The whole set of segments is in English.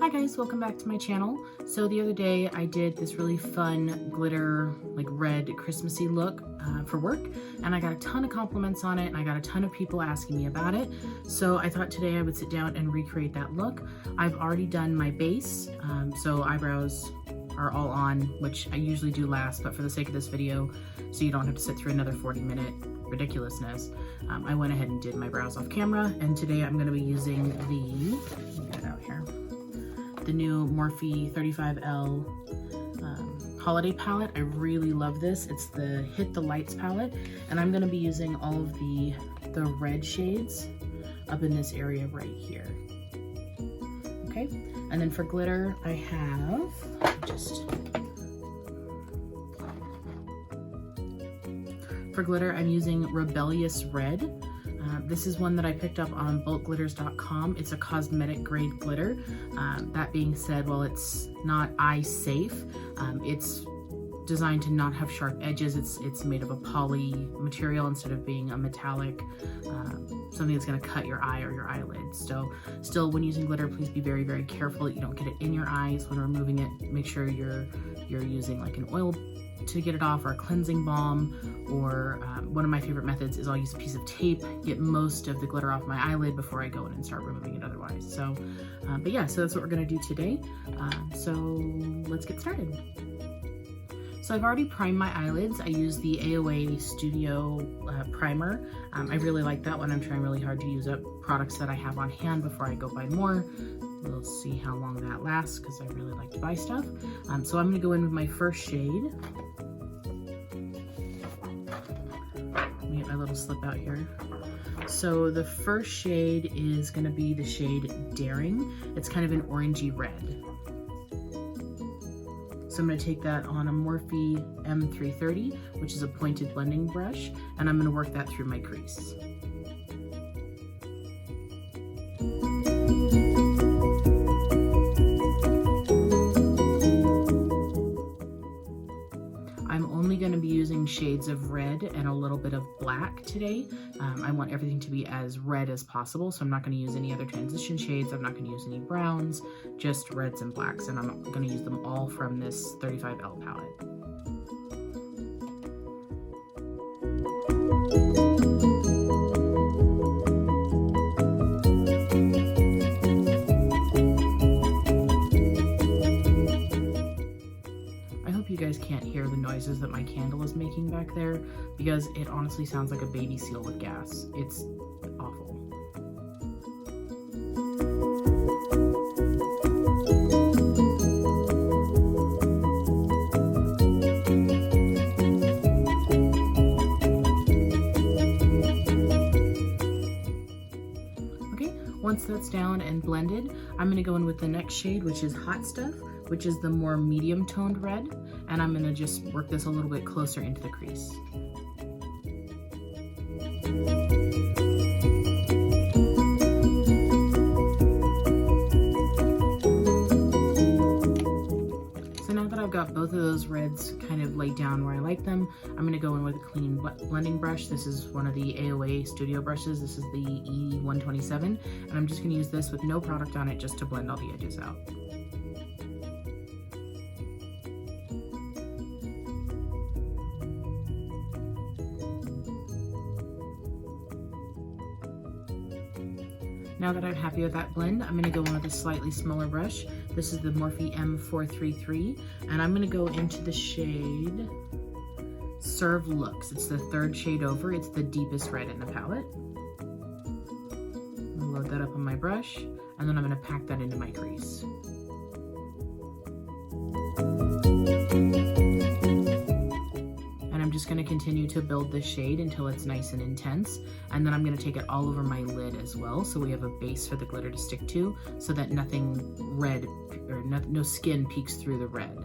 Hi guys, welcome back to my channel. So the other day I did this really fun glitter, like red Christmassy look for work, and I got a ton of compliments on it and I got a ton of people asking me about it. So I thought today I would sit down and recreate that look. I've already done my base, so eyebrows are all on, which I usually do last, but for the sake of this video, so you don't have to sit through another 40-minute ridiculousness, I went ahead and did my brows off camera, and today I'm going to be using let me get it out here, the new Morphe 35L holiday palette. I really love this. It's the Hit the Lights palette, and I'm going to be using all of the red shades up in this area right here. Okay, and then for glitter, I have for glitter, I'm using Rebellious Red. This is one that I picked up on bulkglitters.com. It's a cosmetic grade glitter. That being said, while it's not eye safe, it's designed to not have sharp edges. It's made of a poly material instead of being a metallic, something that's going to cut your eye or your eyelids. So still, when using glitter, please be very, very careful that you don't get it in your eyes. When removing it, make sure you're using like an oil to get it off, or a cleansing balm, or one of my favorite methods is I'll use a piece of tape, get most of the glitter off my eyelid before I go in and start removing it otherwise. So, but yeah, so that's what we're gonna do today. So let's get started. So I've already primed my eyelids. I use the AOA Studio primer. I really like that one. I'm trying really hard to use up products that I have on hand before I go buy more. We'll see how long that lasts because I really like to buy stuff. So I'm gonna go in with my first shade. Let me get my little slip out here. So the first shade is gonna be the shade Daring. It's kind of an orangey red. So I'm gonna take that on a Morphe M330, which is a pointed blending brush, and I'm gonna work that through my crease. I'm only going to be using shades of red and a little bit of black today. I want everything to be as red as possible, so I'm not going to use any other transition shades. I'm not going to use any browns, just reds and blacks, and I'm going to use them all from this 35L palette. You guys can't hear the noises that my candle is making back there because it honestly sounds like a baby seal with gas. It's awful. Okay, once that's down and blended, I'm gonna go in with the next shade, which is Hot Stuff, which is the more medium toned red, and I'm gonna just work this a little bit closer into the crease. So now that I've got both of those reds kind of laid down where I like them, I'm gonna go in with a clean blending brush. This is one of the AOA Studio brushes. This is the E127, and I'm just gonna use this with no product on it just to blend all the edges out. Now that I'm happy with that blend, I'm gonna go in with a slightly smaller brush. This is the Morphe M433, and I'm gonna go into the shade Serve Looks. It's the third shade over. It's the deepest red in the palette. I'll load that up on my brush, and then I'm gonna pack that into my crease. I'm just going to continue to build this shade until it's nice and intense, and then I'm going to take it all over my lid as well, so we have a base for the glitter to stick to, so that nothing red, or no skin peeks through the red.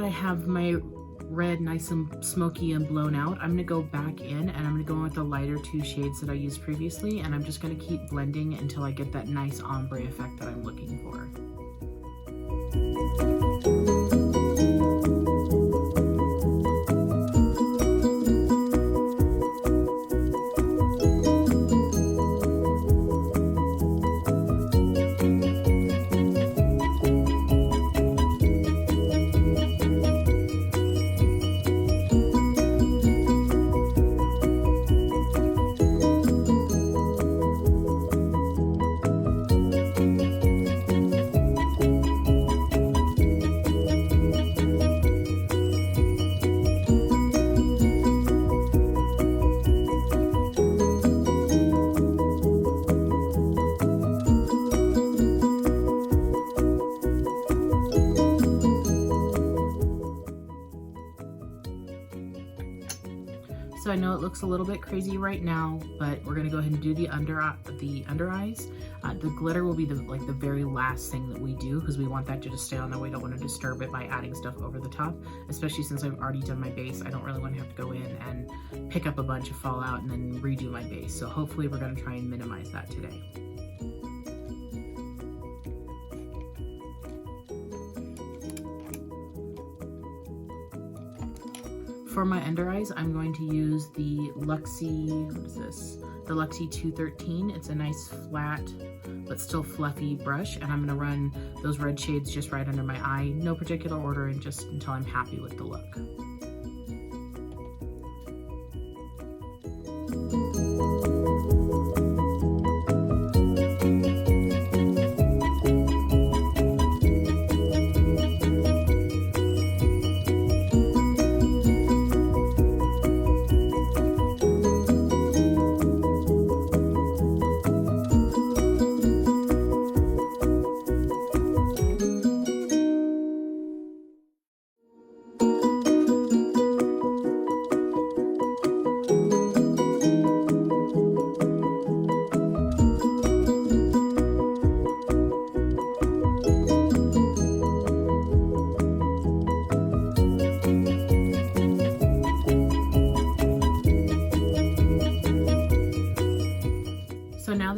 I have my red nice and smoky and blown out, I'm gonna go back in and I'm gonna go in with the lighter two shades that I used previously, and I'm just gonna keep blending until I get that nice ombre effect that I'm looking for. So I know it looks a little bit crazy right now, but we're gonna go ahead and do the under eyes. The glitter will be the very last thing that we do, because we want that to just stay on there. We don't want to disturb it by adding stuff over the top, especially since I've already done my base. I don't really want to have to go in and pick up a bunch of fallout and then redo my base. So hopefully we're gonna try and minimize that today. For my under eyes, I'm going to use the Luxie, what is this? The Luxie 213. It's a nice flat, but still fluffy brush, and I'm gonna run those red shades just right under my eye. No particular order, and just until I'm happy with the look.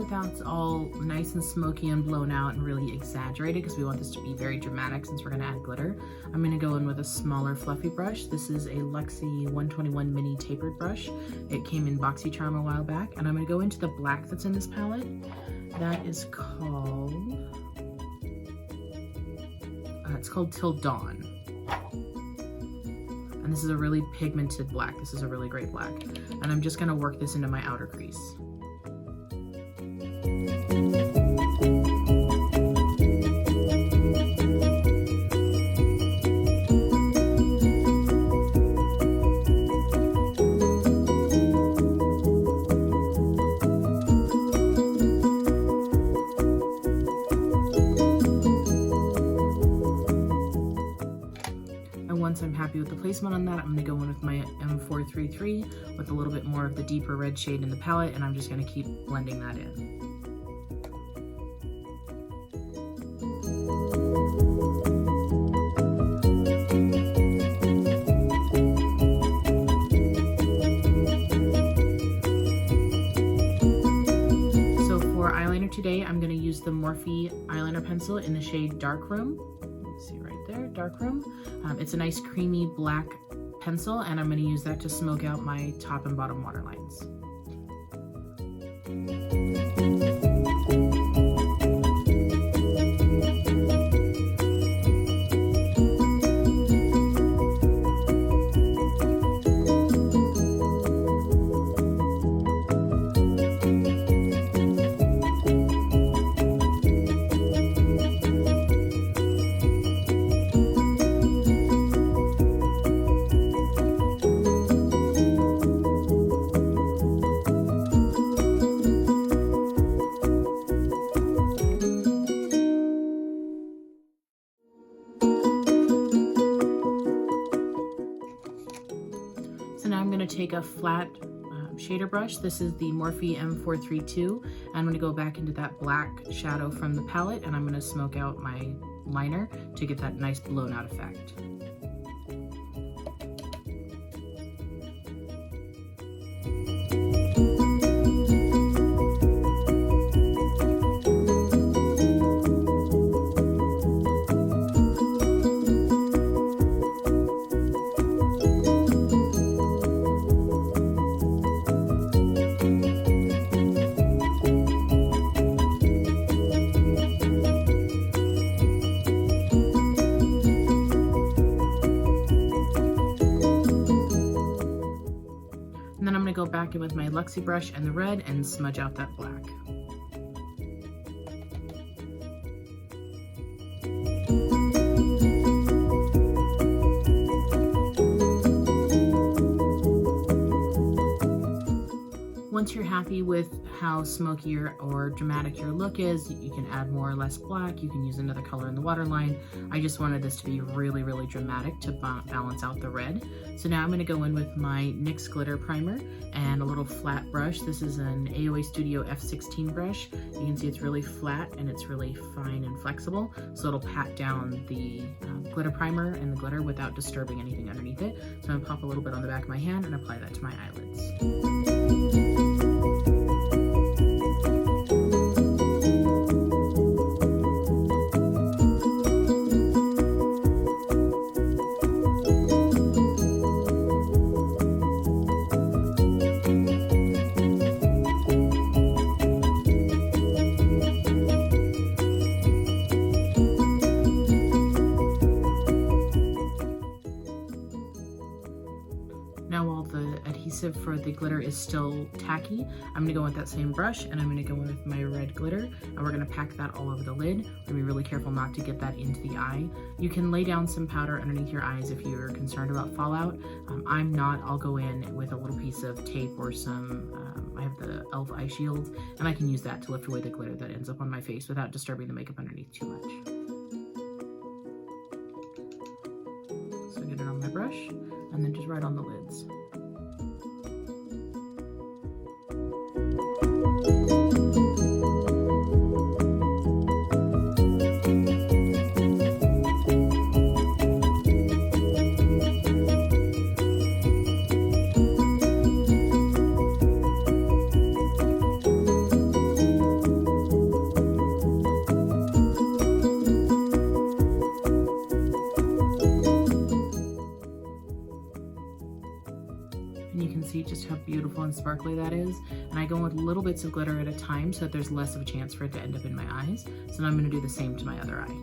That's all nice and smoky and blown out and really exaggerated, because we want this to be very dramatic since we're going to add glitter. I'm going to go in with a smaller fluffy brush. This is a Luxie 121 mini tapered brush. It came in BoxyCharm a while back, and I'm going to go into the black that's in this palette. That is called, it's called Till Dawn. And this is a really pigmented black. This is a really great black. And I'm just going to work this into my outer crease. Once I'm happy with the placement on that, I'm going to go in with my M433 with a little bit more of the deeper red shade in the palette, and I'm just going to keep blending that in. So for eyeliner today, I'm going to use the Morphe eyeliner pencil in the shade Dark Room. See right there, Dark Room. It's a nice creamy black pencil, and I'm going to use that to smoke out my top and bottom waterlines. So now I'm going to take a flat shader brush. This is the Morphe M432. I'm going to go back into that black shadow from the palette, and I'm going to smoke out my liner to get that nice blown out effect. flexi brush and the red and smudge out that black. Once you're happy with how smoky or dramatic your look is, you can add more or less black. You can use another color in the waterline. I just wanted this to be really, really dramatic to balance out the red. So now I'm going to go in with my NYX glitter primer and a little flat brush. This is an AOA Studio F16 brush. You can see it's really flat and it's really fine and flexible. So it'll pat down the glitter primer and the glitter without disturbing anything underneath it. So I'm going to pop a little bit on the back of my hand and apply that to my eyelids. Now while the adhesive for the glitter is still tacky, I'm going to go with that same brush and I'm going to go in with my red glitter and we're going to pack that all over the lid. We're going to be really careful not to get that into the eye. You can lay down some powder underneath your eyes if you're concerned about fallout. I'm not. I'll go in with a little piece of tape or some, I have the e.l.f. eye shield and I can use that to lift away the glitter that ends up on my face without disturbing the makeup underneath too much. So get it on my brush and then just right on the lids. And you can see just how beautiful and sparkly that is. And I go with little bits of glitter at a time so that there's less of a chance for it to end up in my eyes. So now I'm going to do the same to my other eye.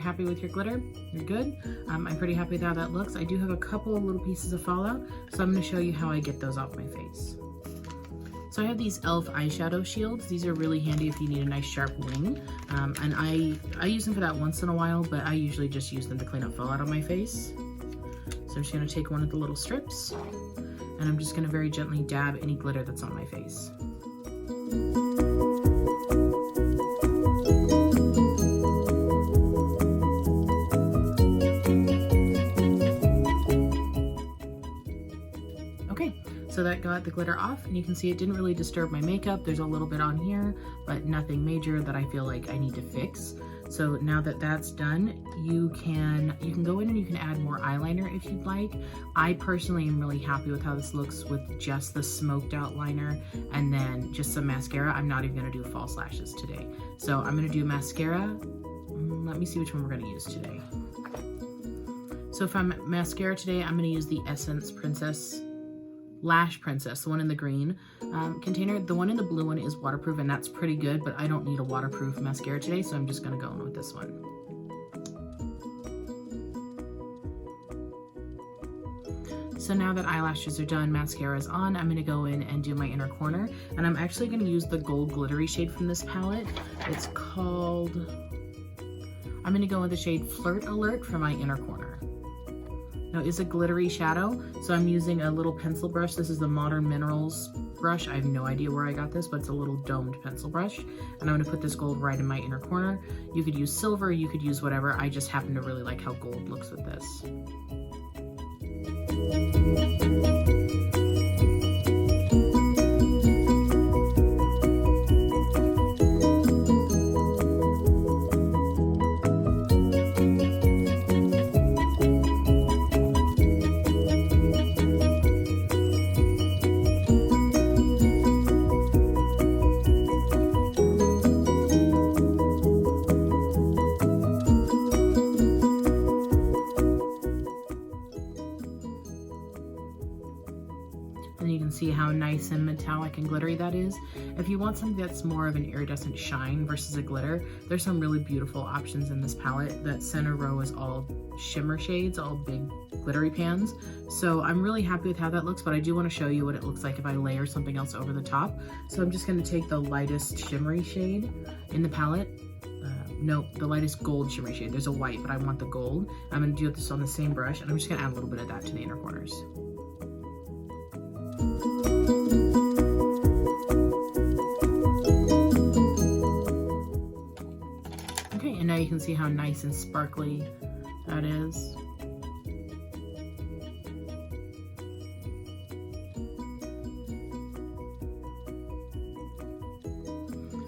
Happy with your glitter, you're good. I'm pretty happy with how that looks. I do have a couple of little pieces of fallout, so I'm going to show you how I get those off my face. So I have these e.l.f. eyeshadow shields. These are really handy if you need a nice sharp wing, and I use them for that once in a while, but I usually just use them to clean up fallout on my face. So I'm just going to take one of the little strips, and I'm just going to very gently dab any glitter that's on my face. Okay, so that got the glitter off, and you can see it didn't really disturb my makeup. There's a little bit on here, but nothing major that I feel like I need to fix. So now that that's done, you can go in and you can add more eyeliner if you'd like. I personally am really happy with how this looks with just the smoked out liner and then just some mascara. I'm not even gonna do false lashes today. So I'm gonna do mascara. Let me see which one we're gonna use today. So for mascara today, I'm gonna use the Essence Lash Princess, the one in the green container. The one in the blue one is waterproof and that's pretty good, but I don't need a waterproof mascara today, so I'm just gonna go in with this one. So now that eyelashes are done, mascara is on, I'm gonna go in and do my inner corner, and I'm actually gonna use the gold glittery shade from this palette. It's called, I'm gonna go with the shade Flirt Alert for my inner corner. Now it's a glittery shadow, so I'm using a little pencil brush. This is the Modern Minerals brush. I have no idea where I got this, but it's a little domed pencil brush. And I'm gonna put this gold right in my inner corner. You could use silver, you could use whatever. I just happen to really like how gold looks with this. see how nice and metallic and glittery that is. If you want something that's more of an iridescent shine versus a glitter, there's some really beautiful options in this palette. That center row is all shimmer shades, all big glittery pans. So I'm really happy with how that looks, but I do want to show you what it looks like if I layer something else over the top. So I'm just going to take the lightest shimmery shade in the palette. No, the lightest gold shimmery shade. There's a white, but I want the gold. I'm going to do this on the same brush, and I'm just going to add a little bit of that to the inner corners. Okay, and now you can see how nice and sparkly that is.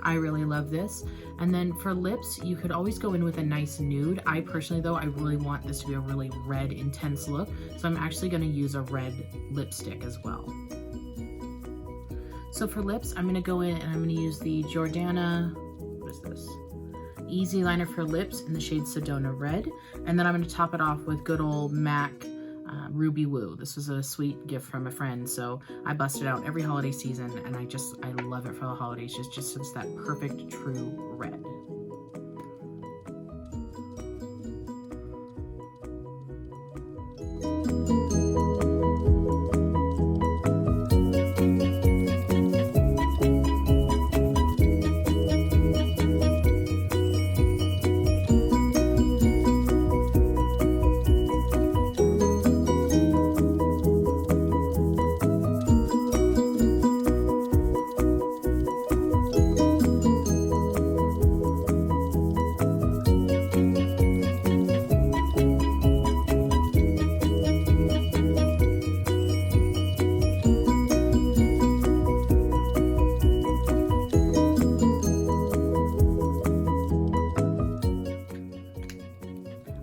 I really love this. And then for lips, you could always go in with a nice nude. I personally though, I really want this to be a really red, intense look. So I'm actually gonna use a red lipstick as well. So for lips, I'm gonna go in and I'm gonna use the Jordana, what is this? Easy Liner for Lips in the shade Sedona Red. And then I'm gonna top it off with good old MAC Ruby Woo. This was a sweet gift from a friend, so I bust it out every holiday season, and I love it for the holidays. Just it's that perfect true red.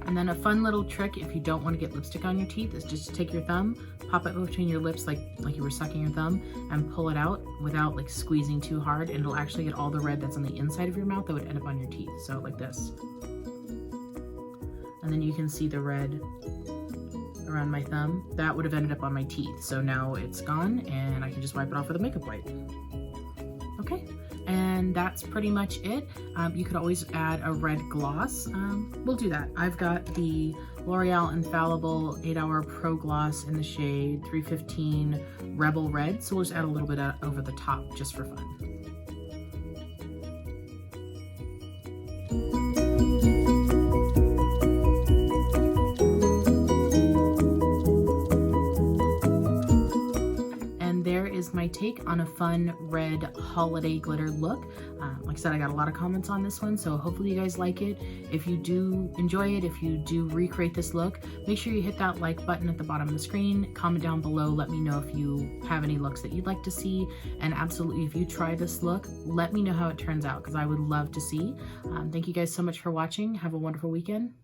And then a fun little trick if you don't want to get lipstick on your teeth is just to take your thumb, pop it between your lips like you were sucking your thumb, and pull it out without like squeezing too hard, and it'll actually get all the red that's on the inside of your mouth that would end up on your teeth. So like this. And then you can see the red around my thumb. That would have ended up on my teeth. So now it's gone and I can just wipe it off with a makeup wipe. Okay. And that's pretty much it. You could always add a red gloss. We'll do that. I've got the L'Oreal Infallible 8-Hour Pro Gloss in the shade 315 Rebel Red. So we'll just add a little bit over the top just for fun. My take on a fun red holiday glitter look. Like I said, I got a lot of comments on this one, so hopefully you guys like it. If you do enjoy it, if you do recreate this look, make sure you hit that like button at the bottom of the screen. Comment down below, let me know if you have any looks that you'd like to see, and absolutely if you try this look, let me know how it turns out because I would love to see. Thank you guys so much for watching. Have a wonderful weekend.